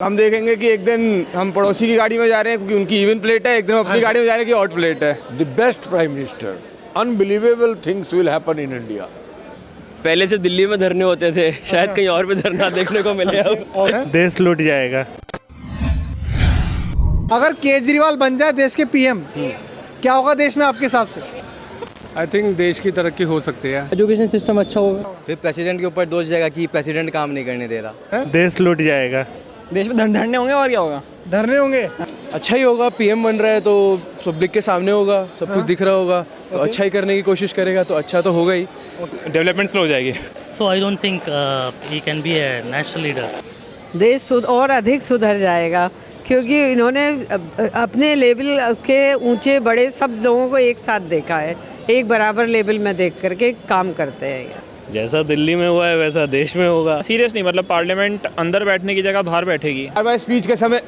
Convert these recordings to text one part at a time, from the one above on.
हम देखेंगे कि एक दिन हम पड़ोसी की गाड़ी में जा रहे हैं क्योंकि उनकी इवन प्लेट है, एक दिन हम अपनी गाड़ी में जा रहे हैं कि ऑड प्लेट है। The best prime minister. Unbelievable things will happen in India. पहले से दिल्ली में धरने होते थे, शायद कहीं और भी धरना देखने को मिले अब। देश लूट जाएगा। अगर केजरीवाल बन जाए देश के पीएम, क्या होगा देश में आपके हिसाब से? आई थिंक देश की तरक्की हो सकती है। एजुकेशन सिस्टम अच्छा होगा। फिर प्रेसिडेंट के ऊपर दोष जाएगा कि प्रेसिडेंट काम नहीं करने दे रहा। देश लूट जाएगा। देश में धरने होंगे और क्या होगा? धरने होंगे। अच्छा ही होगा, पीएम बन रहा है तो पब्लिक के सामने होगा, सब कुछ दिख रहा होगा, तो अच्छा ही करने की कोशिश करेगा तो अच्छा तो होगा ही। डेवलपमेंट स्लो हो जाएगी। So I don't think he can be a national leader. देश और अधिक सुधर जाएगा क्योंकि इन्होंने अपने लेवल के ऊंचे बड़े सब लोगों को एक साथ देखा है, एक बराबर लेवल में देख करके काम करते हैं। जैसा दिल्ली में हुआ है वैसा देश में होगा। सीरियस नहीं, मतलब पार्लियामेंट अंदर बैठने की जगह बाहर बैठेगी। हमारे स्पीच के समय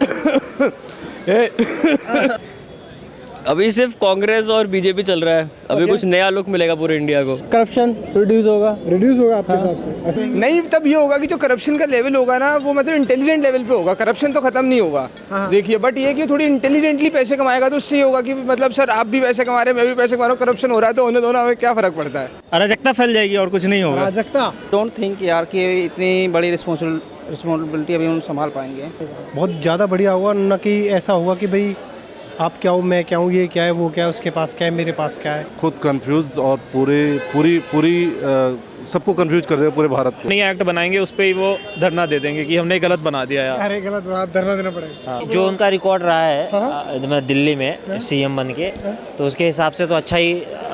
अभी सिर्फ कांग्रेस और बीजेपी चल रहा है, अभी कुछ नया लुक मिलेगा पूरे इंडिया को। करप्शन रिड्यूस होगा। रिड्यूस होगा आपके हिसाब से? नहीं, तब ये होगा कि जो करप्शन का लेवल होगा ना वो मतलब इंटेलिजेंट लेवल पे होगा, करप्शन तो खत्म नहीं होगा। देखिए, बट ये कि थोड़ी इंटेलिजेंटली पैसे कमाएगा तो उससे ये होगा कि मतलब सर आप भी पैसे कमा रहे हैं, मैं भी पैसे कमा रहा हूँ, करप्शन हो रहा है तो उन्हें दोनों हमें क्या फर्क पड़ता है? अराजकता फैल जाएगी और कुछ नहीं होगा। अराजकता डोंट थिंक यार कि इतनी बड़ी रिस्पॉन्सिबिलिटी अभी उन संभाल पाएंगे। बहुत ज़्यादा बढ़िया होगा, न कि ऐसा होगा कि भाई आप क्या हो, मैं क्या हूँ, ये क्या है, वो क्या है, उसके पास क्या है, मेरे पास क्या है। खुद कंफ्यूज और पूरी सबको कंफ्यूज कर देगा पूरे भारत को। नई एक्ट बनाएंगे उस पर ही वो धरना दे देंगे कि हमने गलत बना दिया यार। अरे गलत बात, धरना देना पड़ेगा। जो उनका रिकॉर्ड रहा है दिल्ली में सीएम बन के, तो उसके हिसाब से तो अच्छा ही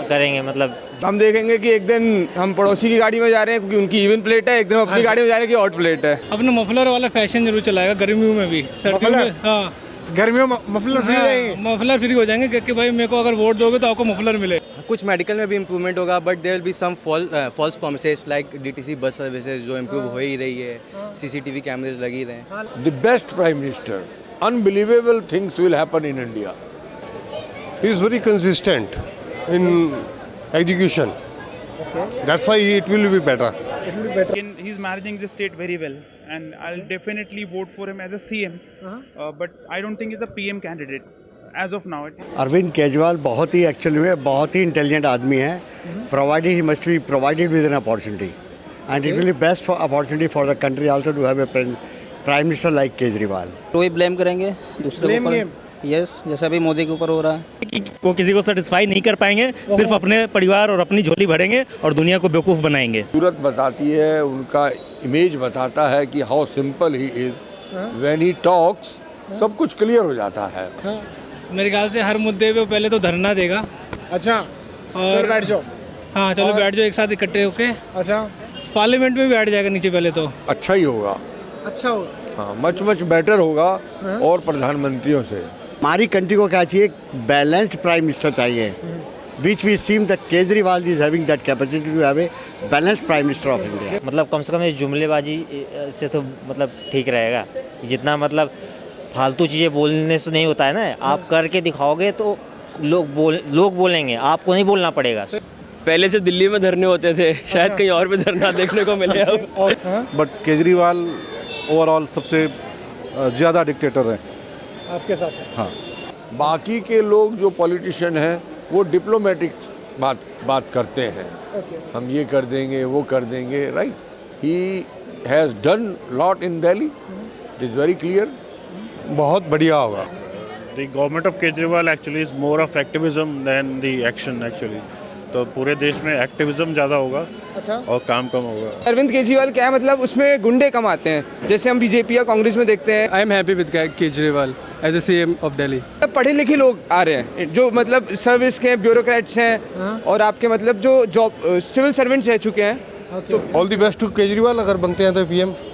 करेंगे। मतलब हम देखेंगे कि एक दिन हम पड़ोसी की गाड़ी में जा रहे हैं क्योंकि उनकी इवन प्लेट है, एक दिन हम अपनी गाड़ी में जा रहे हैं कि ऑड प्लेट है। अपने मफलर वाला फैशन जरूर चलाएगा गर्मियों में भी, सर्दियों में। हाँ, गर्मियों में मफलर फ्री रहेंगे। मफलर फ्री हो जाएंगे क्योंकि भाई मेरे को अगर वोट दोगे तो आपको मफलर मिले। कुछ मेडिकल में भी इम्प्रूवमेंट होगा, but there will be some false promises like DTC bus services जो इम्प्रूव हो ही रही है, सीसीटीवी कैमरेज लगी रहे हैं। The best prime minister. Unbelievable things will happen in India. He is very consistent in execution. That's why it will be better. He's managing the state very well, and I'll definitely vote for him as a CM. But I don't think he's a PM candidate as of now. Arvind Kejriwal बहुत ही actually में बहुत ही intelligent आदमी है। Provided he must be provided with an opportunity, and it will be best for opportunity for the country also to have a prime minister like Kejriwal. तो ये blame करेंगे दूसरे के ऊपर। यस, जैसा अभी मोदी के ऊपर हो रहा है। वो किसी को सेटिस्फाई नहीं कर पाएंगे, सिर्फ अपने परिवार और अपनी झोली भरेंगे और दुनिया को बेवकूफ़ बनाएंगे। सूरत बताती है, उनका इमेज बताता है कि how simple he is. When he talks सब कुछ क्लियर हो जाता है। मेरे ख्याल से हर मुद्दे पे पहले तो धरना देगा। अच्छा, और बैठ जाओ। हाँ चलो बैठ जाओ एक साथ इकट्ठे होके। अच्छा, पार्लियामेंट में भी बैठ जाएगा नीचे पहले तो। अच्छा ही होगा। अच्छा होगा। हाँ, मच बेटर होगा और प्रधानमंत्रियों से। हमारी कंट्री को क्या चाहिए? बैलेंस्ड प्राइम मिनिस्टर चाहिए, which we seem that Kejriwal is having that capacity to have a balanced prime minister of India. मतलब कम से कम इस जुमलेबाजी से तो मतलब ठीक रहेगा। जितना मतलब फालतू चीज़ें बोलने से नहीं होता है ना, आप करके दिखाओगे तो लोग बोलेंगे, आपको नहीं बोलना पड़ेगा। पहले से दिल्ली में धरने होते थे, शायद कहीं और भी धरना देखने को मिले अब। बट केजरीवाल ओवरऑल सबसे ज़्यादा डिक्टेटर है आपके साथ? हाँ। बाकी के लोग जो पॉलिटिशियन हैं वो डिप्लोमेटिक बात करते हैं। हम ये कर देंगे, वो कर देंगे, right? He has done lot in Delhi, it is very clear. बहुत बढ़िया होगा। The government of Kejriwal actually is more of activism than the action actually. तो पूरे देश में एक्टिविज्म ज़्यादा होगा। अच्छा, और काम कम होगा। अरविंद केजरीवाल क्या है, मतलब उसमें गुंडे कम आते हैं जैसे हम बीजेपी या कांग्रेस में देखते हैं। I am happy with Kejriwal as a CM of Delhi. पढ़े लिखे लोग आ रहे हैं जो मतलब सर्विस के ब्यूरोक्रेट्स हैं और आपके मतलब जो जॉब सिविल सर्वेंट्स रह चुके हैं। All the best to Kejriwal, अगर बनते हैं तो पीएम।